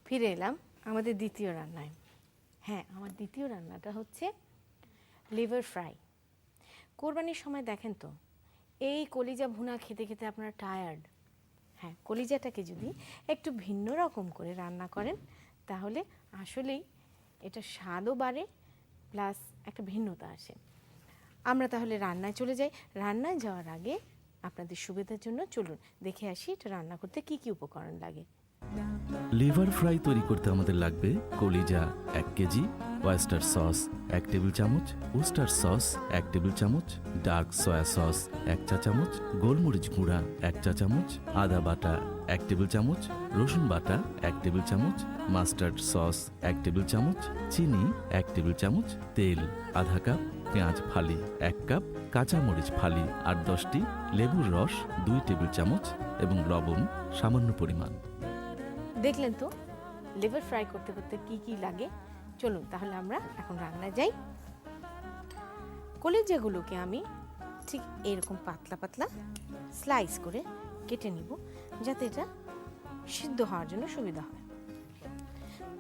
ফিরে এলাম আমাদের দ্বিতীয় রান্নায়। হ্যাঁ, আমার দ্বিতীয় রান্নাটা হচ্ছে লিভার ফ্রাই। কোরবানির সময় দেখেন তো এই কলিজা ভুনা খেতে খেতে আপনারা টায়ার্ড। হ্যাঁ, কলিজাটাকে যদি একটু ভিন্ন রকম করে রান্না করেন তাহলে আসলেই এটা স্বাদও বাড়ে, প্লাস একটা ভিন্নতা আসে। আমরা তাহলে রান্নায় চলে যাই। রান্নায় যাওয়ার আগে আপনাদের সুবিধার জন্য চলুন দেখে আসি এটা রান্না করতে কি কি উপকরণ লাগে। লিভার ফ্রাই তৈরি করতে আমাদের লাগবে কলিজা 1 কেজি, ওয়েস্টার সস 1 টেবিল চামচ, উস্টার সস 1 টেবিল চামচ, ডার্ক সয়া সস 1 চা চামচ, গোলমরিচ গুঁড়া 1 চা চামচ, আদা বাটা 1 টেবিল চামচ, রসুন বাটা 1 টেবিল চামচ, মাস্টার্ড সস 1 টেবিল চামচ, চিনি 1 টেবিল চামচ, তেল আধা কাপ, পেঁয়াজ ফালি 1 কাপ, কাঁচামরিচ ফালি 8-10টি, লেবুর রস 2 টেবিল চামচ এবং লবণ সামান্য পরিমাণ। দেখলেন তো লিভার ফ্রাই করতে করতে কি কি লাগে। চলুন তাহলে আমরা এখন রান্নায় যাই। কলিজাগুলোকে আমি ঠিক এরকম পাতলা পাতলা স্লাইস করে কেটে নিব যাতে এটা সিদ্ধ হওয়ার জন্য সুবিধা হয়।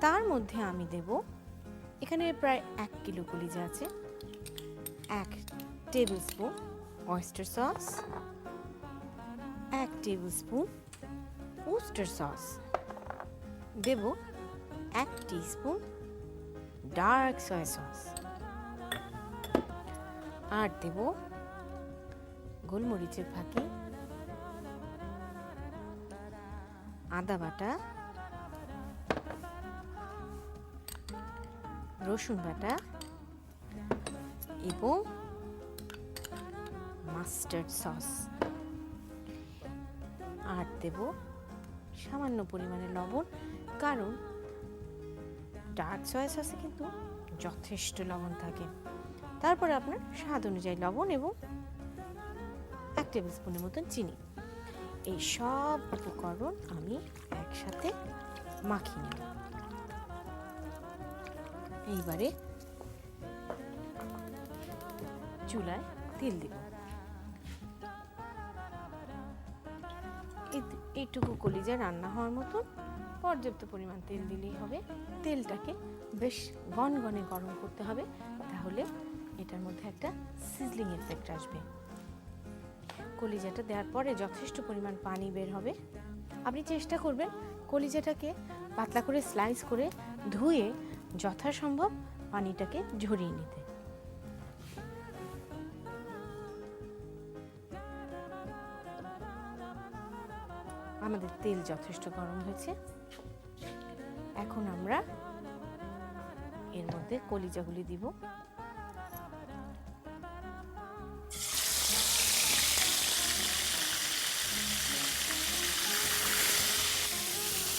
তার মধ্যে আমি দেব, এখানে প্রায় 1 কিলো কলিজা আছে, 1 tablespoon oyster sauce, 1 tablespoon Worcester sauce, দেব 1 টিস্পুন ডার্ক সয়া সস, আর দেব গোলমরিচের ফাঁকি, আদা বাটা, রসুন বাটা এবং মাস্টার্ড সস, আর দেব সামান্য পরিমাণে লবণ, কারণ ডার্ক সয়া সসে কিন্তু যথেষ্ট লবণ থাকে। তারপরে আপনার স্বাদ অনুযায়ী লবণ এবং 1 টেবিল স্পুনের মতন চিনি। এই সব উপকরণ আমি একসাথে মাখিয়ে নেব। এইবারে চুলায় তেল দেব। এইটুকু কলিজা রান্না হওয়ার মতন পর্যাপ্ত পরিমাণ তেল দিলেই হবে। তেলটাকে বেশ গনগনে গরম করতে হবে, তাহলে এটার মধ্যে একটা সিজলিং এফেক্ট আসবে। কলিজাটা দেওয়ার পরে যথেষ্ট পরিমাণ পানি বের হবে। আপনি চেষ্টা করবেন কলিজাটাকে পাতলা করে স্লাইস করে ধুয়ে যথাসম্ভব পানিটাকে ঝরিয়ে নিতে। আমাদের তেল যথেষ্ট গরম হয়েছে, এখন আমরা এর মধ্যে কলিজাগুলি দিব।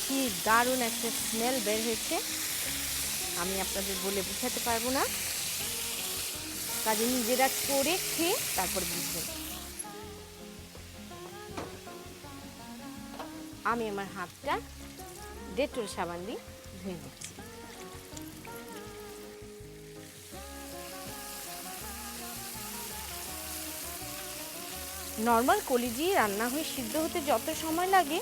কি দারুণ একটা স্মেল বের হয়েছে, আমি আপনাদের বলে বোঝাতে পারবো না, কাজে নিজেরা করে খেয়ে তারপর বুঝবেন। আমি আমার হাতটা ডেটল সাবান দিয়ে ধুয়ে নিচ্ছি। নর্মাল কলিজি রান্না হয়ে সিদ্ধ হতে যত সময় লাগে,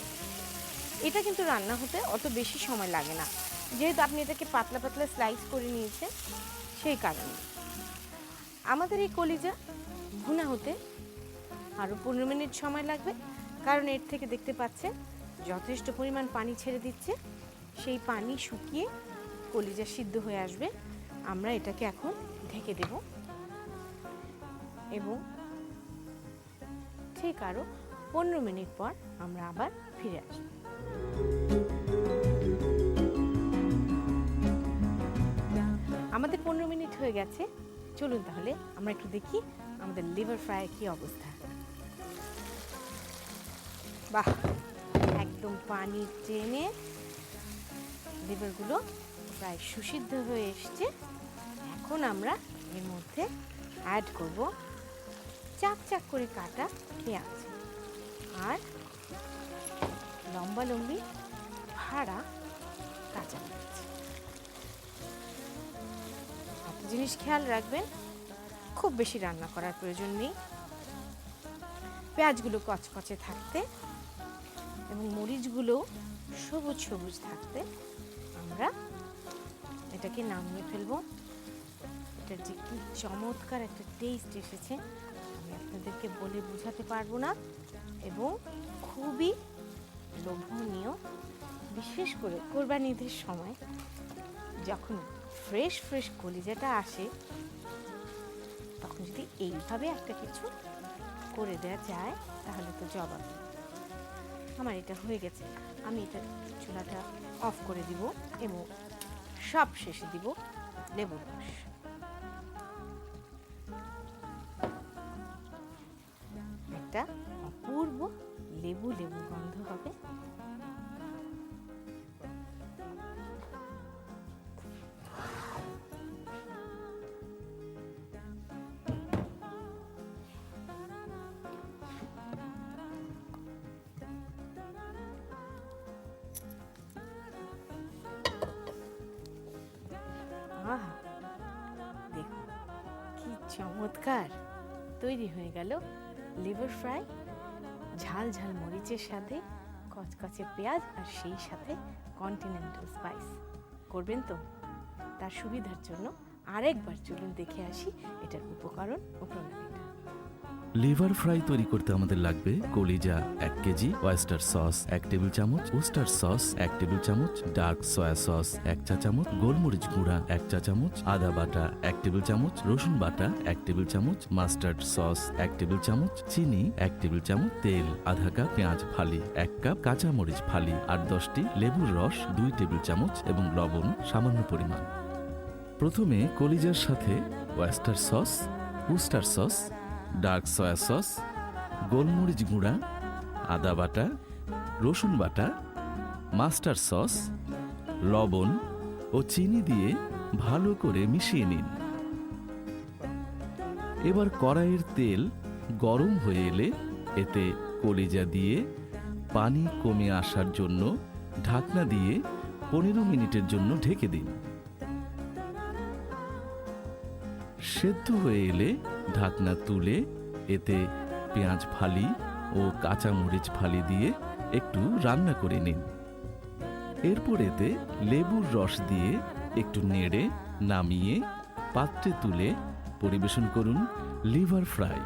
এটা কিন্তু রান্না হতে অত বেশি সময় লাগে না, যেহেতু আপনি এটাকে পাতলা পাতলা স্লাইস করে নিয়েছেন সেই কারণে। আমাদের এই কলিজা ভুনা হতে আরও 15 মিনিট সময় লাগবে, কারণ এর থেকে দেখতে পাচ্ছেন যথেষ্ট পরিমাণ পানি ছেড়ে দিচ্ছে। সেই পানি শুকিয়ে কলিজা সিদ্ধ হয়ে আসবে। আমরা এটাকে এখন ঢেকে দেব এবং ঠিক আরও 15 মিনিট পর আমরা আবার ফিরে আসব। আমাদের 15 মিনিট হয়ে গেছে। চলুন তাহলে আমরা একটু দেখি আমাদের লিভার ফ্রাইয়ের কি অবস্থা। বাহ, একদম পানি টেনে লিভারগুলো প্রায় সুসিদ্ধ হয়ে এসছে। এখন আমরা এর মধ্যে অ্যাড করব চাক চাক করে কাটা পেঁয়াজ আর লম্বা লম্বি ফাড়া কাঁচামরিচ। একটা জিনিস খেয়াল রাখবেন, খুব বেশি রান্না করার প্রয়োজন নেই। পেঁয়াজগুলো কচকচে থাকতে এবং মরিচগুলো সবুজ সবুজ থাকতে আমরা এটাকে নামিয়ে ফেলবো। এটার যে কি চমৎকার একটা টেস্ট এসেছে আমি আপনাদেরকে বলে বোঝাতে পারবো না, এবং খুবই লোভনীয়। বিশেষ করে কোরবানি ঈদের সময় যখন ফ্রেশ ফ্রেশ কলিজাটা আসে, তখন যদি এইভাবে একটা কিছু করে দেওয়া যায় তাহলে তো জবাব। আমার এটা হয়ে গেছে, আমি এটা চুলাটা অফ করে দিব এবং সব শেষে দিব লেবুর রস। একটা অপূর্ব লেবু লেবু গন্ধ হবে। আহা, দেখুন কি চমৎকার তৈরি হয়ে গেল লিভার ফ্রাই, ঝাল ঝাল মরিচের সাথে কচকচে পেঁয়াজ আর সেই সাথে কন্টিনেন্টাল স্পাইস। করবেন তো? তার সুবিধার জন্য আরেকবার চলুন দেখে আসি এটার উপকরণ ও প্রণালীটা। লিভার ফ্রাই তৈরি করতে আমাদের লাগবে কলিজা 1 কেজি, ওয়েস্টার সস 1 টেবিল চামচ, ওস্টার সস 1 টেবিল চামচ, ডার্ক সয়া সস 1 চা চামচ, গোলমরিচ গুঁড়া 1 চা চামচ, আদা বাটা 1 টেবিল চামচ, রসুন বাটা 1 টেবিল চামচ, মাস্টার্ড সস 1 টেবিল চামচ, চিনি 1 টেবিল চামচ, তেল আধা কাপ, পেঁয়াজ ফালি 1 কাপ, কাঁচামরিচ ফালি 8-10টি, লেবুর রস 2 টেবিল চামচ এবং লবণ সামান্য পরিমাণ। প্রথমে কলিজার সাথে oyster sauce, oyster sauce, dark soy sauce, গোলমরিচ গুঁড়া, আদা বাটা, রসুন বাটা, মাস্টার সস, লবণ ও চিনি দিয়ে ভালো করে মিশিয়ে নিন। এবার কড়াইয়ের তেল গরম হয়ে এলে এতে কলিজা দিয়ে পানি কমে আসার জন্য ঢাকনা দিয়ে 15 মিনিটের জন্য ঢেকে দিন। সেদ্ধ হয়ে এলে ঢাকনা তুলে এতে পেঁয়াজ ফালি ও কাঁচামরিচ ফালি দিয়ে একটু রান্না করে নিন। এরপর এতে লেবুর রস দিয়ে একটু নেড়ে নামিয়ে পাত্রে তুলে পরিবেশন করুন লিভার ফ্রাই।